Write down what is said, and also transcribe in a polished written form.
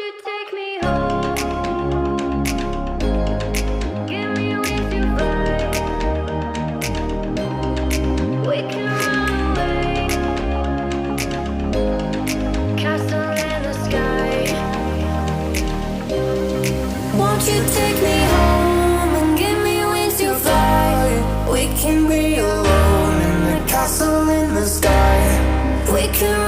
you take me home? Give me wings to fly. We can run away. Castle in the sky. Won't you take me home and give me wings to fly? We can be alone in the castle in the sky. We can